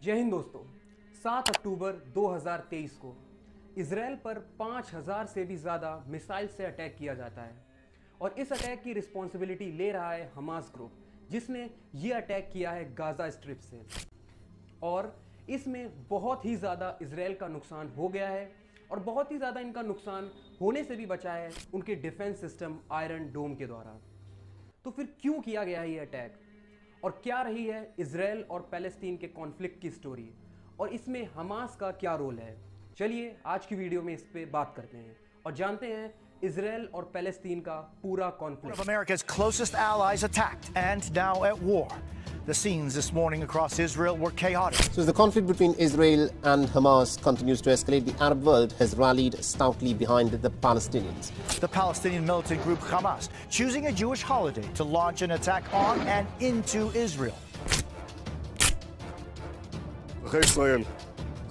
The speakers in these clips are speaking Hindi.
जय हिंद दोस्तों। 7 अक्टूबर 2023 को इजराइल पर 5000 से भी ज़्यादा मिसाइल से अटैक किया जाता है और इस अटैक की रिस्पॉन्सिबिलिटी ले रहा है हमास ग्रुप, जिसने ये अटैक किया है गाज़ा स्ट्रिप से। और इसमें बहुत ही ज़्यादा इजराइल का नुकसान हो गया है और बहुत ही ज़्यादा इनका नुकसान होने से भी बचा है उनके डिफेंस सिस्टम आयरन डोम के द्वारा। तो फिर क्यों किया गया है ये अटैक और क्या रही है इजराइल और पैलेस्टीन के कॉन्फ्लिक्ट की स्टोरी और इसमें हमास का क्या रोल है? चलिए आज की वीडियो में इस पे बात करते हैं और जानते हैं इजराइल और पैलेस्टीन का पूरा One of conflict. America's closest allies attacked and now at war. The scenes this morning across Israel were chaotic. So as the conflict between Israel and Hamas continues to escalate, the Arab world has rallied stoutly behind the Palestinians. The Palestinian militant group Hamas choosing a Jewish holiday to launch an attack on and into Israel. אזרחי ישראל,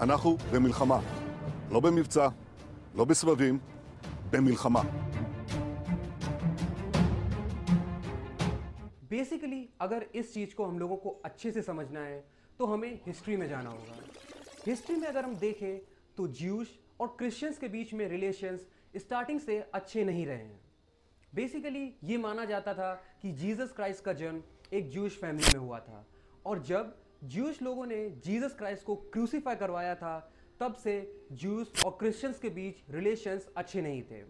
אנחנו במלחמה. לא במבצע, לא בסבבים, במלחמה. Basically अगर इस चीज़ को हम लोगों को अच्छे से समझना है तो हमें हिस्ट्री में जाना होगा। हिस्ट्री में अगर हम देखें तो ज्यूश और क्रिश्चियंस के बीच में रिलेशंस स्टार्टिंग से अच्छे नहीं रहे हैं। बेसिकली ये माना जाता था कि जीसस क्राइस्ट का जन्म एक ज्यूश फैमिली में हुआ था और जब ज्यूश लोगों ने जीसस क्राइस्ट को क्रूसीफाई करवाया था तब से ज्यूस और क्रिश्चियंस के बीच रिलेशंस अच्छे नहीं थे।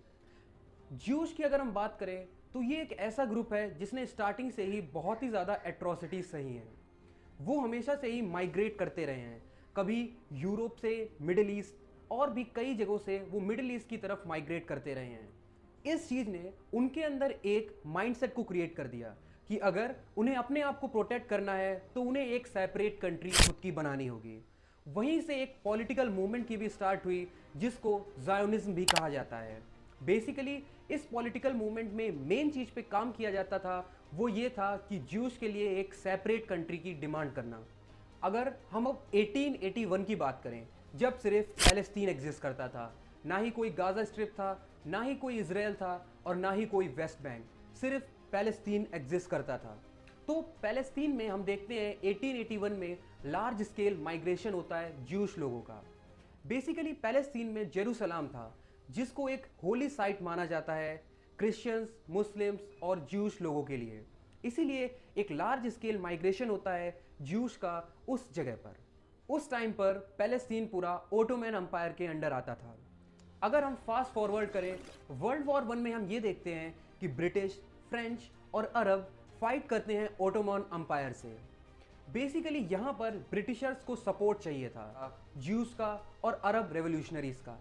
ज्यूश की अगर हम बात करें तो ये एक ऐसा ग्रुप है जिसने स्टार्टिंग से ही बहुत ही ज़्यादा एट्रोसिटीज सही हैं। वो हमेशा से ही माइग्रेट करते रहे हैं, कभी यूरोप से मिडिल ईस्ट और भी कई जगहों से वो मिडिल ईस्ट की तरफ माइग्रेट करते रहे हैं। इस चीज़ ने उनके अंदर एक माइंडसेट को क्रिएट कर दिया कि अगर उन्हें अपने आप को प्रोटेक्ट करना है तो उन्हें एक सेपरेट कंट्री खुद की बनानी होगी। वहीं से एक पॉलिटिकल मूवमेंट की भी स्टार्ट हुई जिसको ज़ायोनिज्म भी कहा जाता है। बेसिकली इस पॉलिटिकल मूवमेंट में मेन चीज़ पे काम किया जाता था वो ये था कि ज्यूस के लिए एक सेपरेट कंट्री की डिमांड करना। अगर हम अब 1881 की बात करें जब सिर्फ पैलेस्टीन एग्जिस्ट करता था, ना ही कोई गाजा स्ट्रिप था, ना ही कोई इजराइल था और ना ही कोई वेस्ट बैंक, सिर्फ पैलेस्टीन एग्जिस्ट करता था। तो पैलेस्टीन में हम देखते हैं 1881 में लार्ज स्केल माइग्रेशन होता है ज्यूश लोगों का। बेसिकली पैलेस्टीन में जेरूसलम था जिसको एक होली साइट माना जाता है क्रिश्चियंस, मुस्लिम्स और ज्यूश लोगों के लिए। इसीलिए एक लार्ज स्केल माइग्रेशन होता है ज्यूश का उस जगह पर। उस टाइम पर पैलेस्टीन पूरा ओटोमन अंपायर के अंडर आता था। अगर हम फास्ट फॉरवर्ड करें वर्ल्ड वॉर 1 में हम ये देखते हैं कि ब्रिटिश, फ्रेंच और अरब फाइट करते हैं ओटोमन अंपायर से। बेसिकली यहाँ पर ब्रिटिशर्स को सपोर्ट चाहिए था ज्यूस का और अरब रेवोल्यूशनरीज का।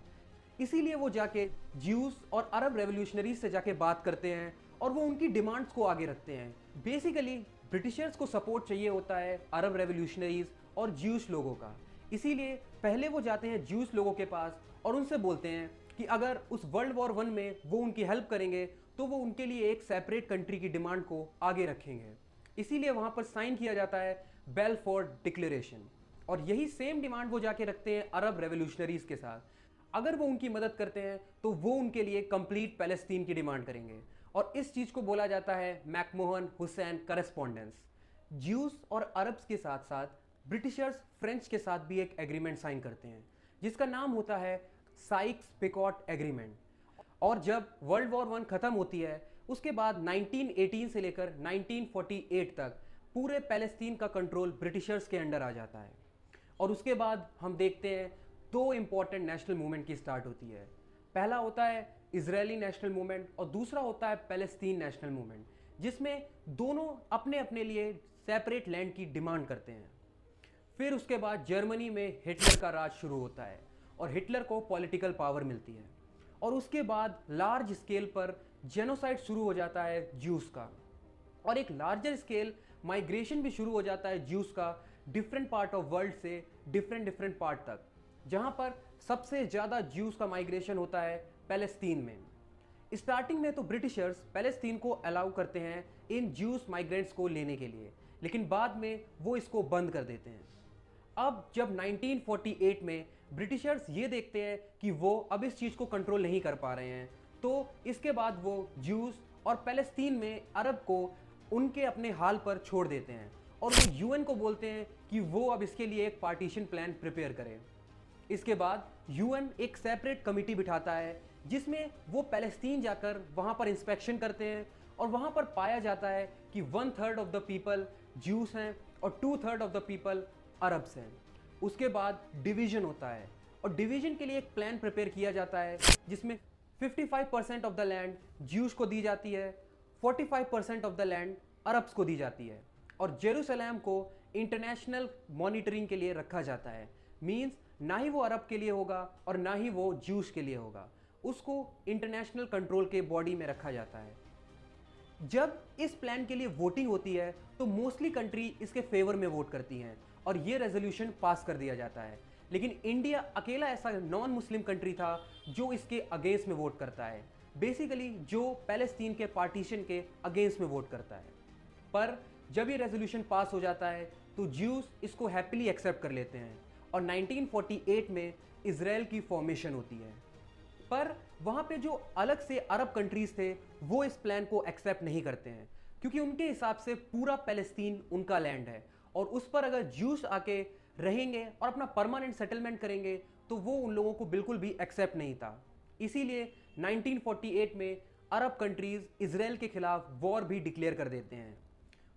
इसीलिए वो जाके ज्यूस और अरब रेवोल्यूशनरीज से जाके बात करते हैं और वो उनकी डिमांड्स को आगे रखते हैं। बेसिकली ब्रिटिशर्स को सपोर्ट चाहिए होता है अरब रेवोल्यूशनरीज और ज्यूस लोगों का। इसीलिए पहले वो जाते हैं ज्यूस लोगों के पास और उनसे बोलते हैं कि अगर उस वर्ल्ड वॉर 1 में वो उनकी हेल्प करेंगे तो वो उनके लिए एक सेपरेट कंट्री की डिमांड को आगे रखेंगे। इसीलिए वहाँ पर साइन किया जाता है बेलफोर्ड डिक्लेरेशन और यही सेम डिमांड वो जाके रखते हैं अरब रेवोल्यूशनरीज के साथ। अगर वो उनकी मदद करते हैं तो वो उनके लिए कंप्लीट पैलेस्टीन की डिमांड करेंगे और इस चीज़ को बोला जाता है मैकमोहन हुसैन करेस्पॉन्डेंस। ज्यूस और अरब्स के साथ साथ ब्रिटिशर्स फ्रेंच के साथ भी एक एग्रीमेंट साइन करते हैं जिसका नाम होता है साइक्स-पिकॉट एग्रीमेंट। और जब वर्ल्ड वॉर 1 ख़त्म होती है उसके बाद 1918 से लेकर 1948 तक पूरे पैलेस्टीन का कंट्रोल ब्रिटिशर्स के अंडर आ जाता है। और उसके बाद हम देखते हैं दो इंपॉर्टेंट नेशनल मूवमेंट की स्टार्ट होती है। पहला होता है इजरायली नेशनल मूवमेंट और दूसरा होता है पैलेस्टीन नेशनल मूवमेंट, जिसमें दोनों अपने अपने लिए सेपरेट लैंड की डिमांड करते हैं। फिर उसके बाद जर्मनी में हिटलर का राज शुरू होता है और हिटलर को पॉलिटिकल पावर मिलती है और उसके बाद लार्ज स्केल पर जेनोसाइड शुरू हो जाता है ज्यूस का और एक लार्जर स्केल माइग्रेशन भी शुरू हो जाता है ज्यूस का डिफरेंट पार्ट ऑफ वर्ल्ड से डिफरेंट पार्ट तक, जहां पर सबसे ज़्यादा ज्यूस का माइग्रेशन होता है पैलेस्टीन में। स्टार्टिंग में तो ब्रिटिशर्स पैलेस्टीन को अलाउ करते हैं इन ज्यूस माइग्रेंट्स को लेने के लिए, लेकिन बाद में वो इसको बंद कर देते हैं। अब जब 1948 में ब्रिटिशर्स ये देखते हैं कि वो अब इस चीज़ को कंट्रोल नहीं कर पा रहे हैं तो इसके बाद वो ज्यूस और पैलेस्टीन में अरब को उनके अपने हाल पर छोड़ देते हैं और वो यूएन को बोलते हैं कि वो अब इसके लिए एक पार्टीशन प्लान प्रिपेयर करे। इसके बाद यूएन एक सेपरेट कमिटी बिठाता है जिसमें वो पैलेस्टीन जाकर वहाँ पर इंस्पेक्शन करते हैं और वहाँ पर पाया जाता है कि 1/3 ऑफ द पीपल ज्यूस हैं और 2/3 ऑफ द पीपल अरब्स हैं। उसके बाद डिवीजन होता है और डिवीजन के लिए एक प्लान प्रिपेयर किया जाता है जिसमें 55% ऑफ द लैंड ज्यूस को दी जाती है, 45% ऑफ द लैंड अरब्स को दी जाती है और जेरूसलम को इंटरनेशनल मॉनिटरिंग के लिए रखा जाता है। मींस ना ही वो अरब के लिए होगा और ना ही वो ज्यूस के लिए होगा, उसको इंटरनेशनल कंट्रोल के बॉडी में रखा जाता है। जब इस प्लान के लिए वोटिंग होती है तो मोस्टली कंट्री इसके फेवर में वोट करती हैं और ये रेजोल्यूशन पास कर दिया जाता है। लेकिन इंडिया अकेला ऐसा नॉन मुस्लिम कंट्री था जो इसके अगेंस्ट में वोट करता है, बेसिकली जो पैलेस्टीन के पार्टीशन के अगेंस्ट में वोट करता है। पर जब ये रेजोल्यूशन पास हो जाता है तो ज्यूस इसको हैप्पीली एक्सेप्ट कर लेते हैं और 1948 में इजराइल की फॉर्मेशन होती है। पर वहाँ पे जो अलग से अरब कंट्रीज थे वो इस प्लान को एक्सेप्ट नहीं करते हैं क्योंकि उनके हिसाब से पूरा पैलेस्टीन उनका लैंड है और उस पर अगर ज्यूस आके रहेंगे और अपना परमानेंट सेटलमेंट करेंगे तो वो उन लोगों को बिल्कुल भी एक्सेप्ट नहीं था। इसीलिए 1948 में अरब कंट्रीज इजराइल के खिलाफ वॉर भी डिक्लेयर कर देते हैं।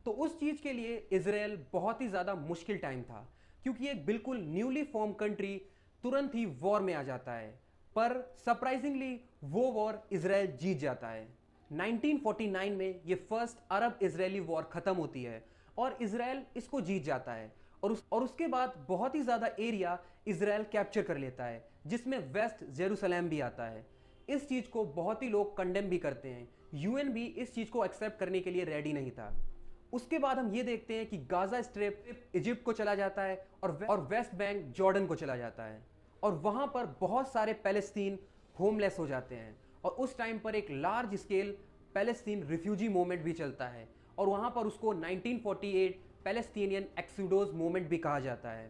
तो उस चीज़ के लिए इजराइल बहुत ही ज़्यादा मुश्किल टाइम था क्योंकि एक बिल्कुल न्यूली फॉर्म कंट्री तुरंत ही वॉर में आ जाता है। पर सरप्राइजिंगली वो वॉर इजराइल जीत जाता है। 1949 में ये फर्स्ट अरब इजरायली वॉर ख़त्म होती है और इजराइल इसको जीत जाता है और उसके बाद बहुत ही ज़्यादा एरिया इजराइल कैप्चर कर लेता है जिसमें वेस्ट जेरूसलम भी आता है। इस चीज़ को बहुत ही लोग कंडेम भी करते हैं, यूएन भी इस चीज़ को एक्सेप्ट करने के लिए रेडी नहीं था। उसके बाद हम ये देखते हैं कि गाजा स्ट्रिप इजिप्ट को चला जाता है और वेस्ट बैंक जॉर्डन को चला जाता है और वहाँ पर बहुत सारे पैलेस्टीन होमलेस हो जाते हैं और उस टाइम पर एक large scale Palestine refugee movement भी चलता है और वहाँ पर उसको 1948 पैलेस्टीनियन एक्सोडस मूवमेंट भी कहा जाता है।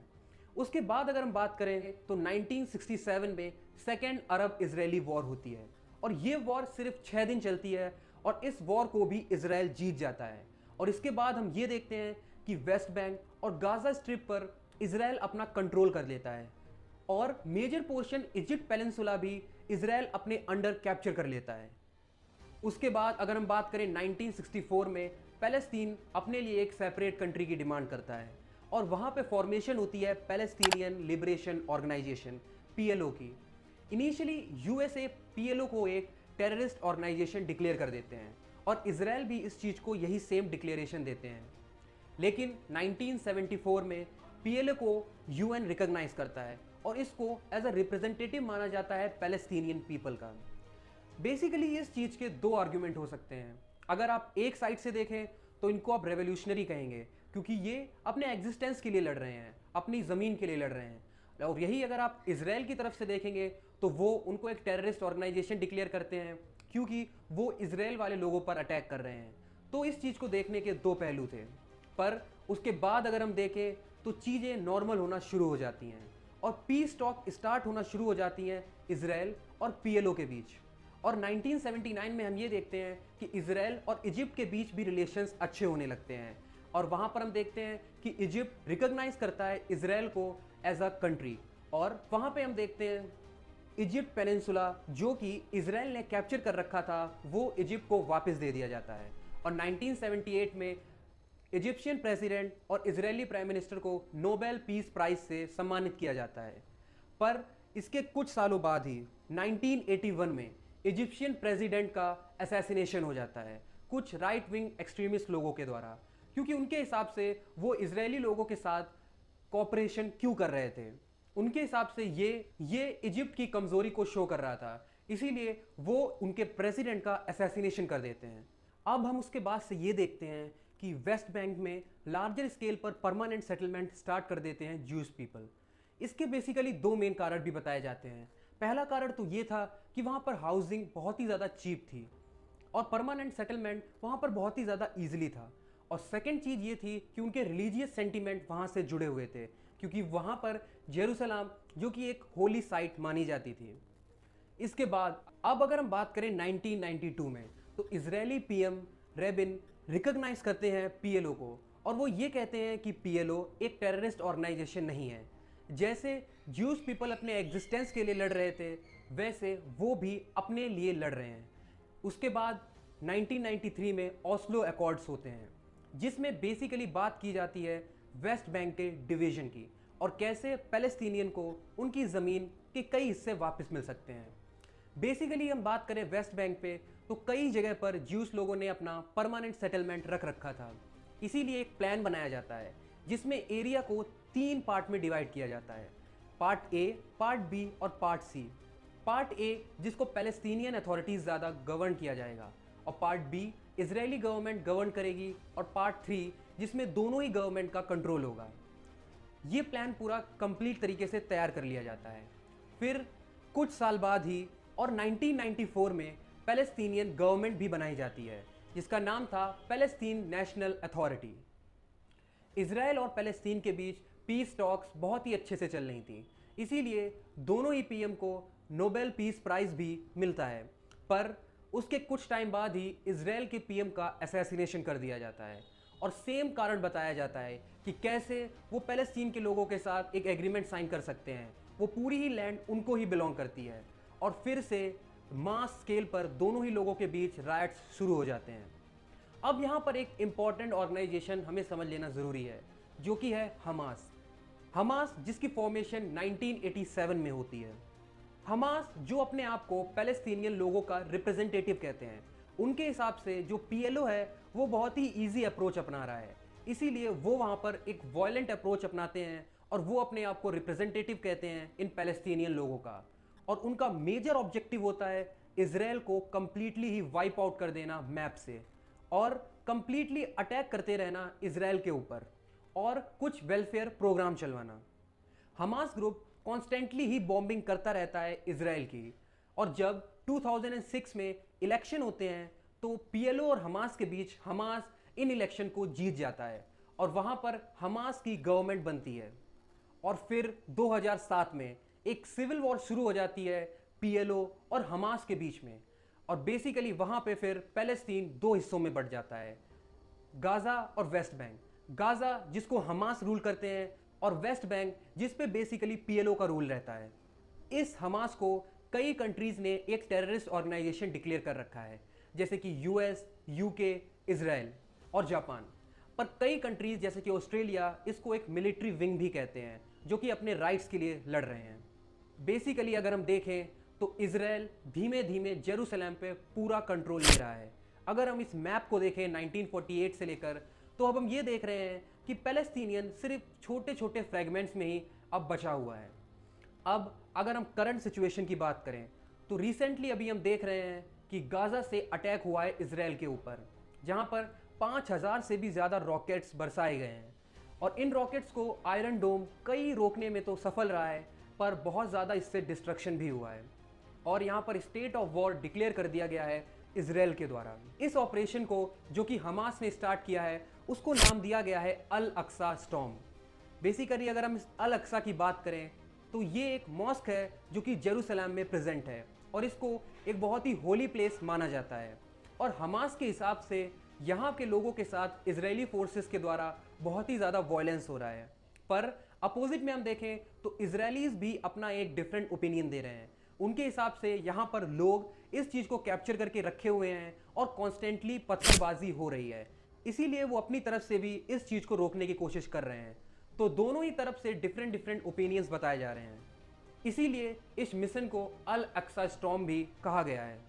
उसके बाद अगर हम बात करें तो 1967 में सेकेंड अरब इजरायली वॉर होती है और ये वॉर सिर्फ 6 दिन चलती है और इस वॉर को भी इजराइल जीत जाता है। और इसके बाद हम ये देखते हैं कि वेस्ट बैंक और गाजा स्ट्रिप पर इजराइल अपना कंट्रोल कर लेता है और मेजर पोर्शन इजिप्ट पेनिनसुला भी इजराइल अपने अंडर कैप्चर कर लेता है। उसके बाद अगर हम बात करें 1964 में पैलेस्टीन अपने लिए एक सेपरेट कंट्री की डिमांड करता है और वहाँ पे फॉर्मेशन होती है पैलेस्टीनियन लिबरेशन ऑर्गेनाइजेशन PLO की। इनिशियली यूएसए PLO को एक टेररिस्ट ऑर्गेनाइजेशन डिक्लेयर कर देते हैं और इजराइल भी इस चीज़ को यही सेम डिक्लेरेशन देते हैं। लेकिन 1974 में PLO को यूएन रिकॉग्नाइज करता है और इसको एज अ रिप्रेजेंटेटिव माना जाता है पैलेस्टीनियन पीपल का। बेसिकली इस चीज़ के दो आर्ग्यूमेंट हो सकते हैं। अगर आप एक साइड से देखें तो इनको आप रेवोल्यूशनरी कहेंगे क्योंकि ये अपने एग्जिस्टेंस के लिए लड़ रहे हैं, अपनी ज़मीन के लिए लड़ रहे हैं। और यही अगर आप इजराइल की तरफ से देखेंगे तो वो उनको एक टेररिस्ट ऑर्गेनाइजेशन डिक्लेयर करते हैं क्योंकि वो इजराइल वाले लोगों पर अटैक कर रहे हैं। तो इस चीज़ को देखने के दो पहलू थे। पर उसके बाद अगर हम देखें तो चीज़ें नॉर्मल होना शुरू हो जाती हैं और पीस टॉक स्टार्ट होना शुरू हो जाती हैं इजराइल और PLO के बीच। और 1979 में हम ये देखते हैं कि इजराइल और इजिप्ट के बीच भी रिलेशंस अच्छे होने लगते हैं और वहाँ पर हम देखते हैं कि इजिप्ट रिकॉग्नाइज करता है इजराइल को एज अ कंट्री और वहाँ पे हम देखते हैं इजिप्ट पेनिनसुला जो कि इजराइल ने कैप्चर कर रखा था वो इजिप्ट को वापस दे दिया जाता है और 1978 में इजिप्शियन प्रेसिडेंट और इजरायली प्राइम मिनिस्टर को नोबेल पीस प्राइज से सम्मानित किया जाता है। पर इसके कुछ सालों बाद ही 1981 में इजिप्शियन प्रेसिडेंट का असैसिनेशन हो जाता है कुछ राइट विंग एक्सट्रीमिस्ट लोगों के द्वारा, क्योंकि उनके हिसाब से वो इजरायली लोगों के साथ कोऑपरेशन क्यों कर रहे थे। उनके हिसाब से ये इजिप्ट की कमज़ोरी को शो कर रहा था, इसीलिए वो उनके प्रेसिडेंट का असैसिनेशन कर देते हैं। अब हम उसके बाद से ये देखते हैं कि वेस्ट बैंक में लार्जर स्केल पर परमानेंट सेटलमेंट स्टार्ट कर देते हैं ज्यूस पीपल। इसके बेसिकली दो मेन कारण भी बताए जाते हैं। पहला कारण तो ये था कि वहाँ पर हाउसिंग बहुत ही ज़्यादा चीप थी और परमानेंट सेटलमेंट वहाँ पर बहुत ही ज़्यादा ईजिली था। और सेकेंड चीज़ ये थी कि उनके रिलीजियस सेंटीमेंट वहाँ से जुड़े हुए थे क्योंकि वहाँ पर जेरूसलम जो कि एक होली साइट मानी जाती थी। इसके बाद अब अगर हम बात करें 1992 में तो इजरायली PM रेबिन रिकॉग्नाइज करते हैं PLO को और वो ये कहते हैं कि पीएलओ एक टेररिस्ट ऑर्गेनाइजेशन नहीं है। जैसे ज्यूज पीपल अपने एग्जिस्टेंस के लिए लड़ रहे थे, वैसे वो भी अपने लिए लड़ रहे हैं। उसके बाद 1993 में ओस्लो अकॉर्ड्स होते हैं, जिसमें बेसिकली बात की जाती है वेस्ट बैंक के डिवीजन की और कैसे पैलेस्टीनियन को उनकी ज़मीन के कई हिस्से वापस मिल सकते हैं। बेसिकली हम बात करें वेस्ट बैंक पे, तो कई जगह पर ज्यूस लोगों ने अपना परमानेंट सेटलमेंट रख रखा था। इसीलिए एक प्लान बनाया जाता है जिसमें एरिया को 3 पार्ट में डिवाइड किया जाता है, पार्ट ए, पार्ट बी और पार्ट सी। पार्ट ए जिसको पैलेस्टीनियन अथॉरिटीज़ ज़्यादा गवर्न किया जाएगा और part B Israeli government govern करेगी और पार्ट 3 जिसमें दोनों ही गवर्नमेंट का कंट्रोल होगा। ये प्लान पूरा कंप्लीट तरीके से तैयार कर लिया जाता है। फिर कुछ साल बाद ही और 1994 में पैलेस्टीनियन गवर्नमेंट भी बनाई जाती है, जिसका नाम था पैलेस्टीन नेशनल अथॉरिटी। इजराइल और पैलेस्टीन के बीच पीस टॉक्स बहुत ही अच्छे से चल रही थी, इसीलिए दोनों ही पीएम को नोबेल पीस प्राइज़ भी मिलता है। पर उसके कुछ टाइम बाद ही इजराइल के पीएम का असैसिनेशन कर दिया जाता है और सेम कारण बताया जाता है कि कैसे वो पैलेस्टीन के लोगों के साथ एक एग्रीमेंट साइन कर सकते हैं, वो पूरी ही लैंड उनको ही बिलोंग करती है। और फिर से मास स्केल पर दोनों ही लोगों के बीच राइट्स शुरू हो जाते हैं। अब यहाँ पर एक इम्पॉर्टेंट ऑर्गेनाइजेशन हमें समझ लेना ज़रूरी है, जो कि है हमास। हमास जिसकी फॉर्मेशन 1987 में होती है। हमास जो अपने आप को पैलेस्टीनियन लोगों का रिप्रेजेंटेटिव कहते हैं, उनके हिसाब से जो पीएलओ है वो बहुत ही इजी अप्रोच अपना रहा है, इसीलिए वो वहाँ पर एक वायलेंट अप्रोच अपनाते हैं और वो अपने आप को रिप्रेजेंटेटिव कहते हैं इन पैलेस्टीनियन लोगों का। और उनका मेजर ऑब्जेक्टिव होता है इजराइल को कंप्लीटली ही वाइप आउट कर देना मैप से और कंप्लीटली अटैक करते रहना इजराइल के ऊपर और कुछ वेलफेयर प्रोग्राम चलवाना। हमास ग्रुप कॉन्स्टेंटली ही बॉम्बिंग करता रहता है इजराइल की, और जब 2006 में इलेक्शन होते हैं तो पीएलओ और हमास के बीच हमास इन इलेक्शन को जीत जाता है और वहाँ पर हमास की गवर्नमेंट बनती है। और फिर 2007 में एक सिविल वॉर शुरू हो जाती है पीएलओ और हमास के बीच में, और बेसिकली वहाँ पे फिर पैलेस्टीन 2 हिस्सों में बढ़ जाता है, गाज़ा और वेस्ट बैंक। गाज़ा जिसको हमास रूल करते हैं और वेस्ट बैंक जिस पे बेसिकली पीएलओ का रूल रहता है। इस हमास को कई कंट्रीज़ ने एक टेररिस्ट ऑर्गेनाइजेशन डिक्लेयर कर रखा है, जैसे कि यूएस, यूके, इजराइल और जापान। पर कई कंट्रीज़ जैसे कि ऑस्ट्रेलिया इसको एक मिलिट्री विंग भी कहते हैं, जो कि अपने राइट्स के लिए लड़ रहे हैं। बेसिकली अगर हम देखें तो इजराइल धीमे धीमे जेरूसलम पे पूरा कंट्रोल ले रहा है। अगर हम इस मैप को देखें 1948 से लेकर, तो अब हम ये देख रहे हैं कि पैलेस्टीनियन सिर्फ छोटे छोटे फ्रेगमेंट्स में ही अब बचा हुआ है। अब अगर हम करंट सिचुएशन की बात करें तो रिसेंटली अभी हम देख रहे हैं कि गाज़ा से अटैक हुआ है इजराइल के ऊपर, जहां पर 5000 से भी ज़्यादा रॉकेट्स बरसाए गए हैं और इन रॉकेट्स को आयरन डोम कई रोकने में तो सफल रहा है, पर बहुत ज़्यादा इससे डिस्ट्रक्शन भी हुआ है और यहाँ पर स्टेट ऑफ वॉर डिक्लेयर कर दिया गया है इजराइल के द्वारा। इस ऑपरेशन को जो कि हमास ने स्टार्ट किया है उसको नाम दिया गया है अल अक्सा स्टॉर्म। बेसिकली अगर हम इस अल अक्सा की बात करें तो ये एक मॉस्क है जो कि जेरूसलम में प्रेजेंट है और इसको एक बहुत ही होली प्लेस माना जाता है। और हमास के हिसाब से यहाँ के लोगों के साथ इजरायली फोर्सेस के द्वारा बहुत ही ज़्यादा वायलेंस हो रहा है, पर अपोजिट में हम देखें तो इजरायलीज भी अपना एक डिफरेंट ओपिनियन दे रहे हैं। उनके हिसाब से यहाँ पर लोग इस चीज़ को कैप्चर करके रखे हुए हैं और कॉन्स्टेंटली पत्थरबाजी हो रही है, इसीलिए वो अपनी तरफ से भी इस चीज़ को रोकने की कोशिश कर रहे हैं। तो दोनों ही तरफ से डिफरेंट डिफरेंट ओपिनियंस बताए जा रहे हैं, इसीलिए इस मिशन को अल अक्सा स्टॉर्म भी कहा गया है।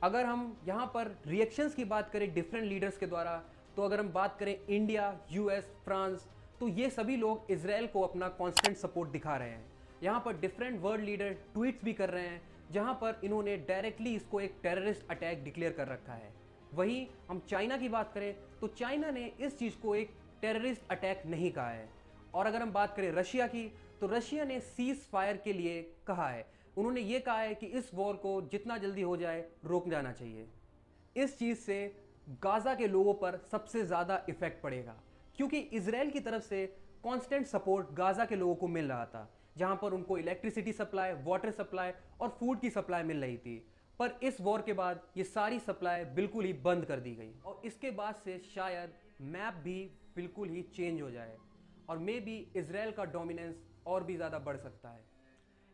अगर हम यहाँ पर रिएक्शंस की बात करें डिफरेंट लीडर्स के द्वारा, तो अगर हम बात करें इंडिया, यूएस, फ्रांस, तो ये सभी लोग इजराइल को अपना कांस्टेंट सपोर्ट दिखा रहे हैं। यहाँ पर डिफरेंट वर्ल्ड लीडर ट्वीट्स भी कर रहे हैं, जहाँ पर इन्होंने डायरेक्टली इसको एक टेररिस्ट अटैक डिक्लेयर कर रखा है। वहीं हम चाइना की बात करें तो चाइना ने इस चीज़ को एक टेररिस्ट अटैक नहीं कहा है। और अगर हम बात करें रशिया की, तो रशिया ने सीज फायर के लिए कहा है। उन्होंने ये कहा है कि इस वॉर को जितना जल्दी हो जाए रोक जाना चाहिए। इस चीज़ से गाज़ा के लोगों पर सबसे ज़्यादा इफेक्ट पड़ेगा, क्योंकि इजराइल की तरफ से कांस्टेंट सपोर्ट गाज़ा के लोगों को मिल रहा था, जहां पर उनको इलेक्ट्रिसिटी सप्लाई, वाटर सप्लाई और फूड की सप्लाई मिल रही थी। पर इस वॉर के बाद ये सारी सप्लाई बिल्कुल ही बंद कर दी गई और इसके बाद से शायद मैप भी बिल्कुल ही चेंज हो जाए और मे बी इजराइल का डोमिनेंस और भी ज़्यादा बढ़ सकता है।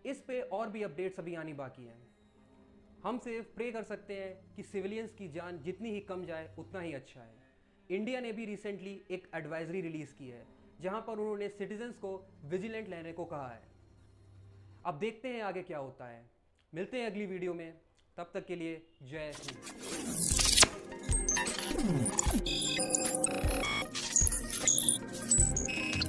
इस पे और भी अपडेट्स अभी आनी बाकी हैं। हम सिर्फ प्रे कर सकते हैं कि सिविलियंस की जान जितनी ही कम जाए उतना ही अच्छा है। इंडिया ने भी रिसेंटली एक एडवाइजरी रिलीज़ की है जहां पर उन्होंने सिटीजन्स को विजिलेंट रहने को कहा है। अब देखते हैं आगे क्या होता है। मिलते हैं अगली वीडियो में, तब तक के लिए जय हिंद।